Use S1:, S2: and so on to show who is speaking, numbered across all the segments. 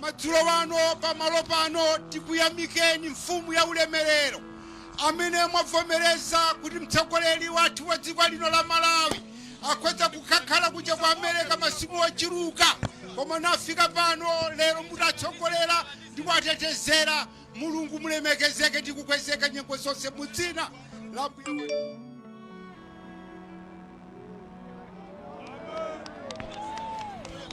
S1: madzulo wano pamalo pano tikuyamikeni mfumu ya ulemerero amene mwavomereza kuti mtsogoleri wathu wa dziko lino la Malawi akweza kukakhala kuja ku America masiku ochiruka koma nafika pano lero mutatsogolera ndi kuwatetezera. Mulungu mulemekezeke ndi kukwezeka nyengo zonse mudzina la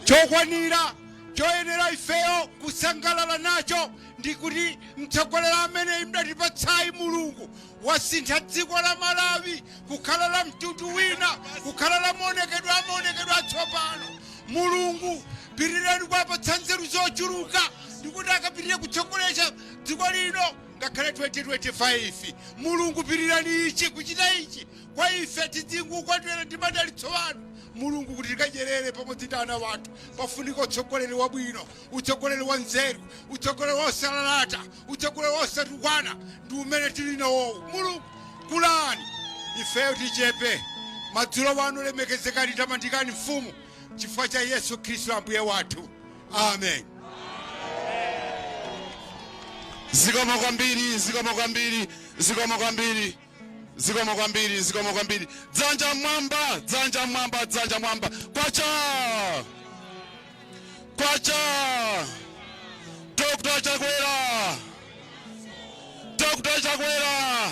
S1: chokwanira choyenera ifeyo kusangalala nacho ndi kuti mtsogoleri amene mdatipatsayi Mulungu wasintha dziko la Malawi kukhala la mtundu wina, kukhala la maonekedwe atsopano. Mulungu pirireni kuwapatsa nzeru zochuluka ndikuti akapitire kutsogolera dziko lino ngakhale 2025. Mulungu pirirani ichi kuchita ichi kwa ife tidzingukondwera ndi madalitso anu. Mulungu kuti tikadyerere pamodzi ndi ana wathu pafunika utsogoleri wabwino, utsogoleri wa nzeru, utsogoleri wosalalata, utsogoleri wosatukwana ndi umene tili nawo. Mulungu kulani ifeyo tichepe. Madzulo wanu lemekezekani, tamandikani mfumu chifukwa cha Yesu Khristu Ambuye wathu. Amen.
S2: Zikomo kwambiri, zikomo kwambiri, zikomo kwambiri. Zikomo kwambiri, zikomo kwambiri. Dzanja mwamba, dzanja mwamba, dzanja mwamba. Kwacha! Kwacha! Dr. Chakwera! Dr. Chakwera!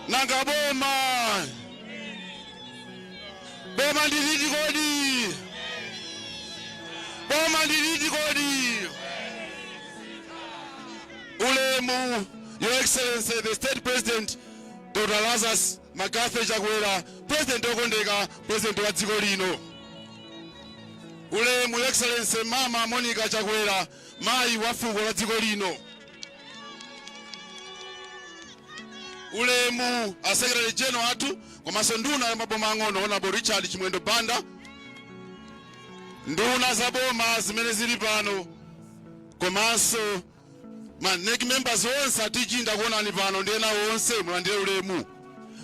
S2: Nanga boma! Boma ndilidi kodi! Boma ndilidi kodi! Ulemu, Your Excellency, the State President, Dr. Lazarus Magafe Chakwera, President okondeka, President wa dziko lino. Ulemu, Your Excellency Mama Monica Chakwera, mayi wa fuko la dziko lino. Ulemu, a Secretary General athu, komanso nduna ya maboma ang'ono Honorable Richard Chimwendo Banda. Nduna za boma zimene zili pano, komanso NEC members onse atijinda kuonani pano ndi ena onse mulandire ulemu.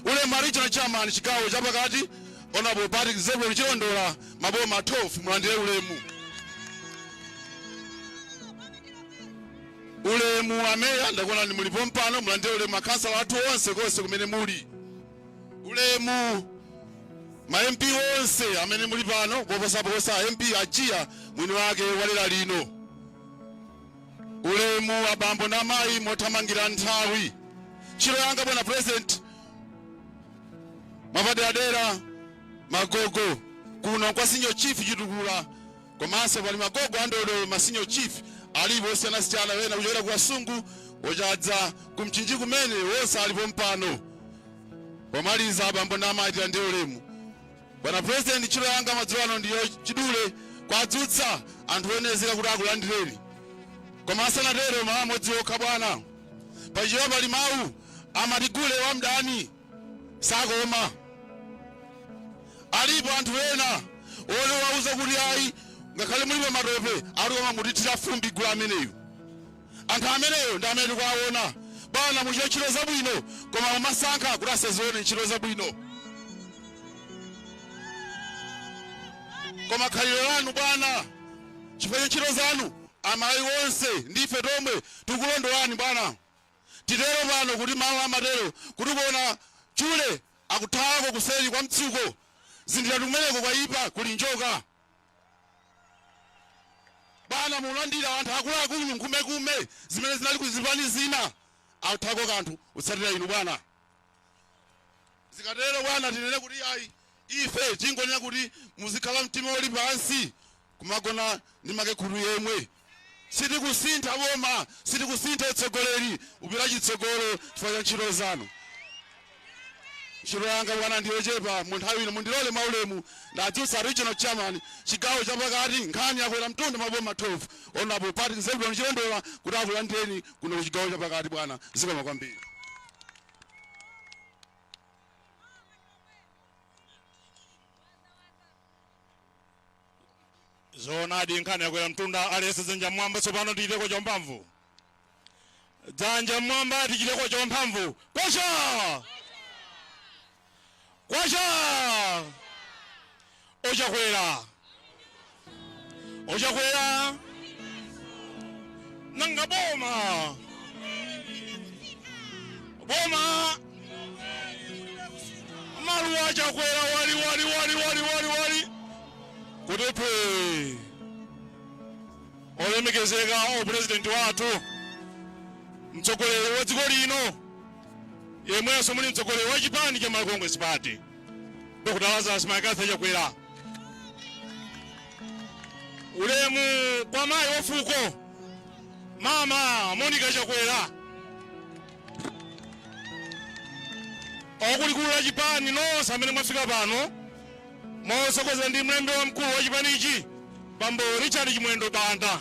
S2: Ulemu a Regional Chairman chigawo chapakati Honorable Patrick Zebwe Chilondola maboma 12 mulandire ulemu. Ulemu ameya ndakuonani mulipo mpano mulandire ulemu. Akansala athu onse konse kumene muli. Ulemu ma MP onse amene muli pano kuposaposa MP ajiya mwini wake walera lino. Ulemu abambo na mayi mothamangira nthawi. Chilo yanga bwana President mapaderadera magogo kuno kwa Senior Chief Chitukula komanso pali magogo andodo ma Senior Chief alipo osiyanasiyana wena kuchokera ku Asungu ochadza kumchinji kumene wonse alipo mpano. Pomaliza abambo na mayi tilandire ulemu. Bwana President, chilo yanga madzulo ano ndiyo chidule kwadzutsa anthu onezeka kuti akulandireni. Koma asanatero maamodzi okha bwana. Pachiwa pali mawu amatigule wa mdani sakoma. Alipo anthu ena ole wauza kuti ayi ngakhale mulipo matope alikoma mutithira fumbi gulu ameneyo. Anthu ameneyo ndi amene tikuwaona bwana muchita ntchito zabwino koma mumasankha kuti asazione ntchito zabwino. Koma khalidwe lanu bwana chifukwa ntchito zanu amayi onse ndife tomwe tikulondolani bwana. Titero pano kuti mawu amatero kuti kuona chule akuthawako kuseri kwa mtsuko zindira tukumeneko kwaipa kuli njoka. Bwana mulandira anthu akuluakulu nkhumekume zimene zinali kuzipani zina akuthako kanthu utsatira inu bwana. Zikatero bwana tinene kuti ayi ife tingonena kuti muzikhala mtima oli pansi kumagona ndi makekhulu yemwe. Sitikusintha boma, sitikusintha utsogoleri upita chitsogolo chifukwa cha ntchito zanu. Ntchito yanga bwana ndiyochepa mu nthawi ino mundilole maulemu ndadzutsa Regional Chairman chigawo chapakati nkhani yakwera mtundu maboma 12 Honorable Patrick Zebwe Chilondola kuti akulandireni kuno ku chigawo chapakati bwana. Zikoma kwambiri.
S3: Zonadi nkhani yakwera mtunda alese dzanja mwamba tsopano tichiteko chomphamvu. Dzanja mwamba tichiteko chomphamvu. Kwasha! Kwasha! Ochakwera! Ochakwera! nanga boma maluwa chakwera wali kutepe olemekezeka president wathu mtsogoleri wa dziko lino yemwenso muli mtsogoleri wa chipani cha Malawi Congress Party Dr. Lazarus Makatha Chakwera. Ulemu kwa mayi wafuko Mama Monica Chakwera okulikulu la chipani nonse amene mwafika pano mosokoza ndi mlembe wa mkulu wa chipanichi Bambo Richard Chimwendo Banda.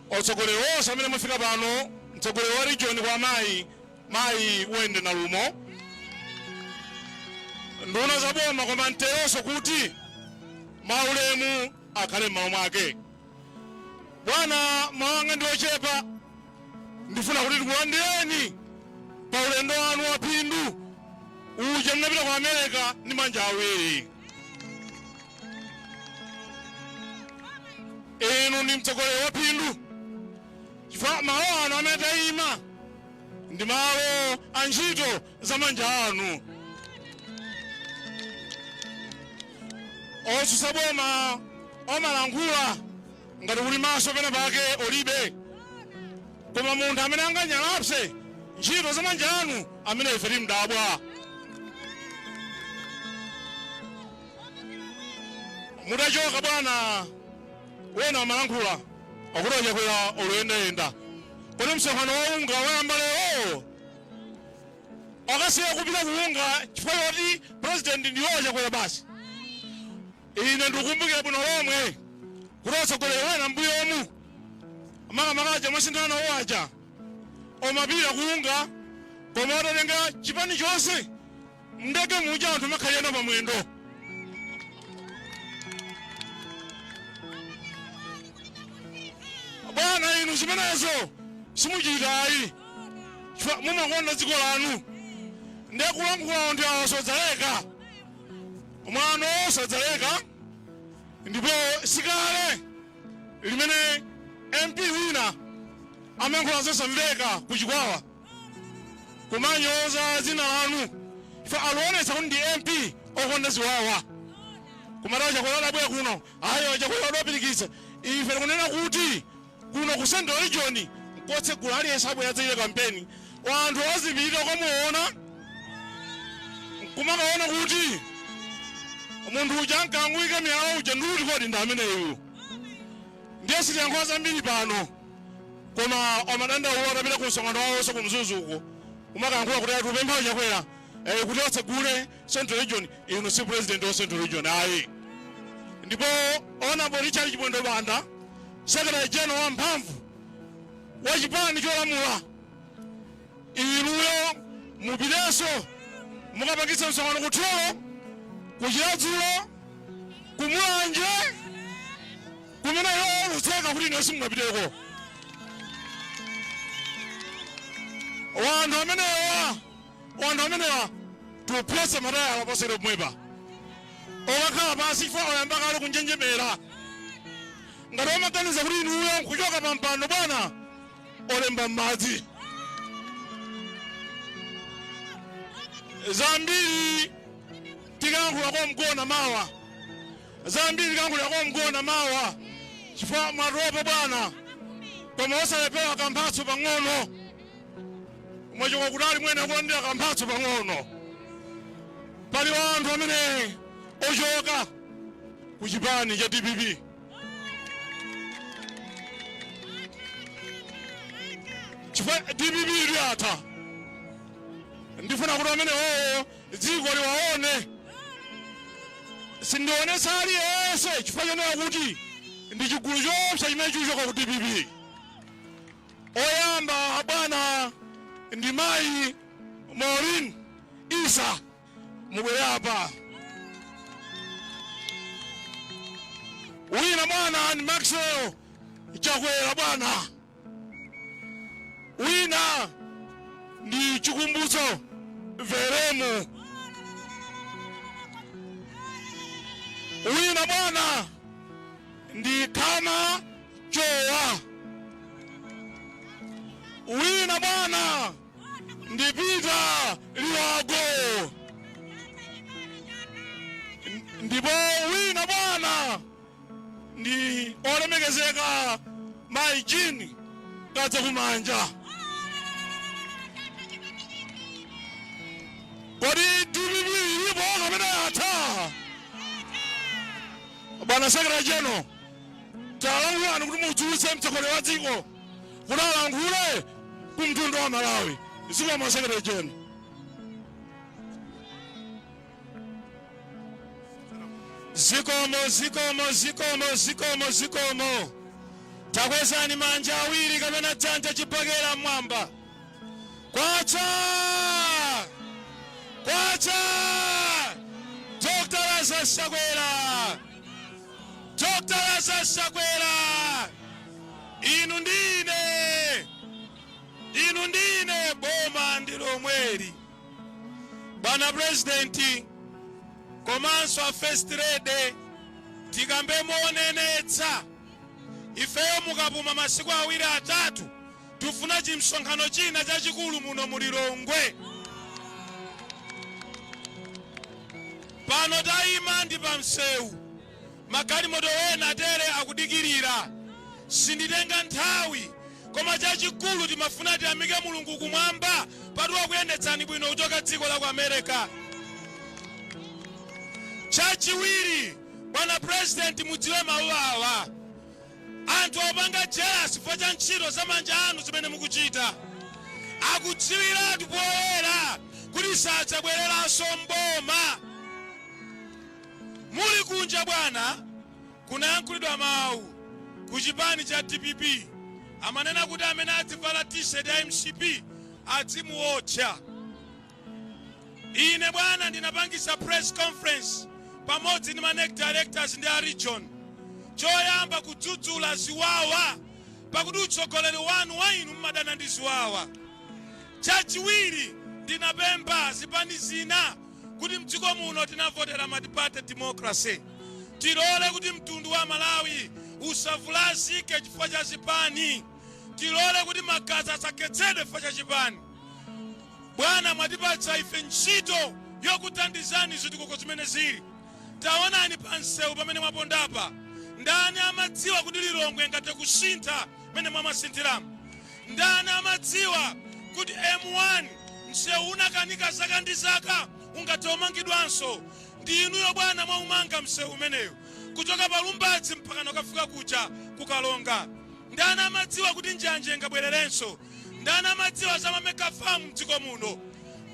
S3: Otsogoleri wonse amene mwafika pano mtsogoleri wa region kwa mayi Wende Nalumo nduna za boma koma nteronso kuti maulemu akhale m'malo mwake. Bwana mawanga ndi ochepa ndifuna kuti tikulandireni pa ulendo wanu wa phindu uja mnapita ku America ndi manja awiri. Inu ndi mtsogoleri wa phindu chifukwa malo anu amene tayima ndi malo a ntchito za manja anu. Otsutsa boma omalankhula ngati kuli maso pena pake olibe, koma munthu amene anganyalapse ntchito za manja anu amene ife timdabwa. Mutachoka bwana wena amalankhula akuti Chakwera oluyendayenda kodi msonkhano wa unga wayamba lero akasiya kupita kuunga chifukwa choti president ndiyo Chakwera basi. Ine ndikumbukira bwino lomwe kuti atsogoleri wena mbuyomu makamakaja masindano waja omapita kuunga koma atatenga chipani chonse ndege muja anthu makhaliyana pamwendo. Bwana inu zimenezo simuchitayi chifukwa mumakonda dziko lanu ndekulankhula ndi awo sodzaleka mwano sadzaleka. Ndipo sikale limene MP wina amayankhula zosamveka kuchikwawa kumanyoza dzina lanu chifukwa aluonetsa kuti ndi MP okonda ziwawa kumatawa Chakwera adabwera kuno ayo Chakwera adapirikitsa. Ife tikunena kuti kuno ku Central Region nkotsegula aliyense abwera adzachita kampeni wanthu wazipita ukamuona kumakaona kuti munthu uja ankangwika miyala uja ndikuti kodi ndi ameneyu. Ndiye sitiyankhola zambiri pano koma amadandaula atapita ku msonkhano wawonso ku Mzuzuko kumakayankhula kuti atupempha Chakwera kuti atsegule Central Region. Inu si president wa Central Region ayi. Ndipo Honorable Richard Chimwendo Banda Secretary General wamphamvu wa chipani cholamula inuyo mupitenso mukapangitsa msonkhano kuthulo kuchiladzulo kumwanje kumene iwo lutseka kuti ino simungapiteko. Wanthu amenewa tupyese matayala posero pomwepa okakhala pansi chifukwa oyamba kale kunjenjemera ngati omaganiza kuti inuyo nkuchoka pampando bwana olemba m'madzi. Zambiri tikankhula kwa mgona mawa chifukwa mwatopa bwana koma osalepewa kamphatso pang'ono mwachoka kutali mwene akulandira kamphatso pang'ono. Pali wanthu amene ochoka ku chipani cha DPP chifukwa DPP liyatha. Ndifuna kuti amene dziko liwaone sindionesa aliyense chifukwa chonena kuti ndi chigulu chopsa chimene chikuchoka ku DPP. Oyamba bwana ndi mayi Maureen Isa mubwere apa. Wina bwana ndi Maxwell Chakwera bwana. Wina ndi Chikumbutso Veremu. Wina bwana ndi Khama Jowa. Wina bwana ndi Peter Liwago. Ndipo wina bwana ndi olemekezeka Maijini Kadza Kumanja. Kodi TPP ilipo kapena yatha? Bwana Secretary General, talankhulani kuti mudzutse mtsogoleri wa dziko kuti alankhule kumtundu wa Malawi. Zikomo Secretary General. Zikomo. Takwezani manja awiri kapena dzanja chipakera mmwamba. Kwacha! Dr. Lazarus Chakwera. Inu ndine boma ndilomweri. Bwana President, komanso a First Lady, tikambe monenetsa. Ifeyo mukapuma masiku awiri atatu, tufuna chimsonkhano china chachikulu muno mu Lilongwe. Pano tayima ndi pa msewu. Magalimoto ena atere akudikirira. Sinditenga nthawi, koma chachikulu timafuna tiyamike Mulungu kumwamba patuwa kuyendetsani bwino kuchoka dziko la ku America. Chachiwiri, Bwana President, mudziwe mawu awa. Anthu opanga jealous chifukwa cha ntchito za manja anu zimene mukuchita. Akudziwiratu poyera kuti sadzabwereranso mboma. Muli kunja bwana, kunayankhulidwa mawu ku chipani cha TPP. Amanena kuti amene adzivala t-shirt ya MCP adzimuotcha. Ine bwana ndinapangisa press conference pamodzi ndi ma directors ndi a region. Choyamba kudzudzula ziwawa pakuti utsogoleri wanu wa inu mmadana ndi ziwawa. Chachiwiri, ndinapempha zipani zina kuti mdziko muno tinavotera multi-party democracy. Tilole kuti mtundu wa Malawi usavulazike chifukwa cha zipani. Tilole kuti magazi asakhetsedwe chifukwa cha chipani. Bwana mwatipatsa ife ntchito yokuthandizani zitukuko zimene zili. Taonani pa msewu pamene mwapondapa. Ndani amadziwa kuti Lilongwe ngate kusintha mene mwamasinthiramu? Ndani amadziwa kuti M1 msewu unakanika zaka ndi zaka ungate umangidwanso? Ndi inuyo bwana mwaumanga msewu umeneyo kuchoka pa Lumbadzi mpaka nokafika kucha kukalonga. Ndani amadziwa kuti njanje ingabwererenso? Ndani amadziwa za mameka famu mdziko muno?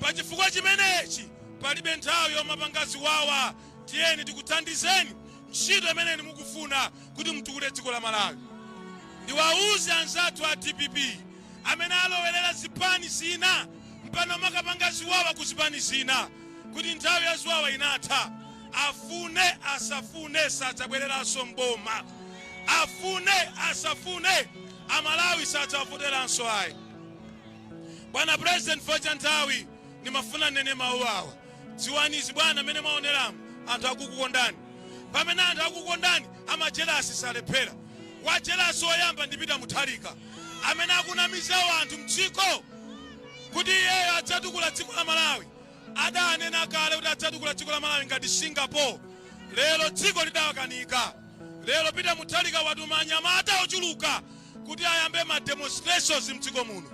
S3: Pa chifukwa chimenechi palibe nthawi yomapanga ziwawa. Tiyeni tikuthandizeni ntchito imene mukufuna kuti mtukule dziko la Malawi. Ndiwauze anzathu a TPP amene alowerera zipani zina mpano makapanga ziwawa ku zipani zina kuti nthawi ya ziwawa inatha. Afune asafune sadzabwereranso mboma. Afune asafune Amalawi sadzavoteranso ayi. Bwana President, focha nthawi nimafuna nene mawu awa. Dziwanizi bwana amene maoneramu anthu akukukondani. Pamene anthu akukondani amajelasi salephera. Wajelasi oyamba ndi Peter Mutharika amene akunamizawo anthu mdziko kuti iyeyo adzatukula dziko la Malawi. Adanena kale kuti adzatukula dziko la Malawi ngati Singapore. Lero dziko lidawakanika. Lero Peter Mutharika watuma anyamata ochuluka kuti ayambe ma demonstrations mdziko muno.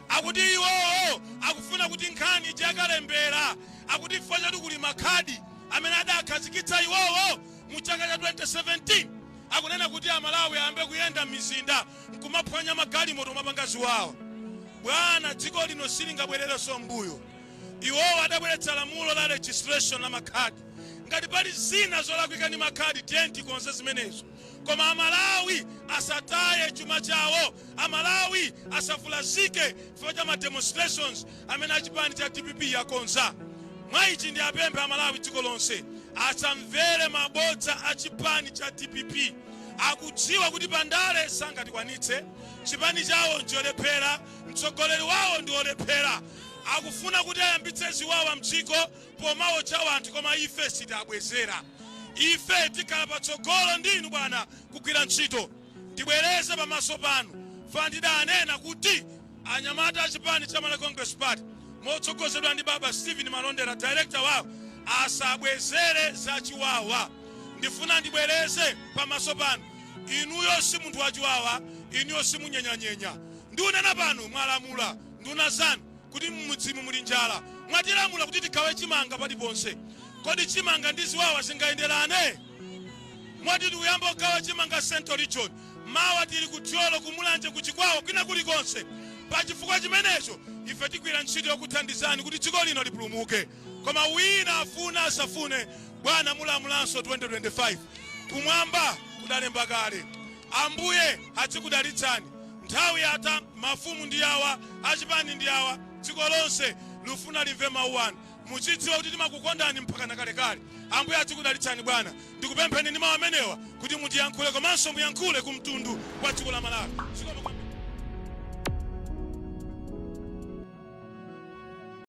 S3: Akuti iwowo akufuna kuti nkhani ije yakalembera. Akuti chifukwa chatu kuli makhadi amene adakhazikitsa iwowo mu chaka cha 2017. Akunena kuti Amalawi ayambe kuyenda mizinda nkumaphwanya magalimoto mapanga ziwawa. Bwana, dziko lino silingabwererenso mbuyo. Iwowo adabweretsa lamulo la registration la makhadi. Ngati pali zina zolakwika ndi makhadi tiyeni konse zimenezo. Koma Amalawi asataye chuma chawo. Amalawi asavulazike chifukwa cha ma demonstrations amene achipani cha TPP yakonza. Mwaichi ndi apemphe Amalawi dziko lonse asamvere mabodza achipani cha TPP. Akudziwa kuti bandale sangatikwanitse. Chipani chawo ndiolephera, mtsogoleri wawo ndiolephera. Akufuna kuti ayambitse ziwawa mdziko pomawo cha wanthu koma ife sitabwezera. ife tikhala patsogolo ndinu Bwana kugwira ntchito. Tibwereze pamaso panu. Fandida anena kuti anyamata achipani cha Malawi Congress Party motsogozedwa ndi Baba Stephen Malondera director wawo asabwezere zachiwawa. Ndifuna ndibwereze pamaso panu. Inuyo si munthu wachiwawa, inuyo si munyenyanyenya. Ndunena pano mwalamula nduna zanu kuti mmudzimu muli njala. Mwatilamula kuti tikhawe chimanga paliponse. Kodi chimanga ndi ziwawa zingayenderane? Mwati uyamba ukawa chimanga Central Region, mawa tili kutyolo kumulanje kuchikwawo kwina kulikonse. Pachifukwa chimenecho ife tigwira ntchito yokuthandizani kuti dziko lino lipulumuke. Koma wina afuna asafune, Bwana mulamulanso 2025 kumwamba kudalemba kale. Ambuye atsikudalitsani. Nthawi yata mafumu ndi awa, achipani ndi awa, dziko lonse lufuna limve mawu anu. Muchidziwa kuti timakukondani mpaka na kalekale. Ambuye atsikudalitsani Bwana. Ndikupempheni ndi mawu amenewa kuti mutiyankhule komanso muyankhule kumtundu kwa dziko la Malawi.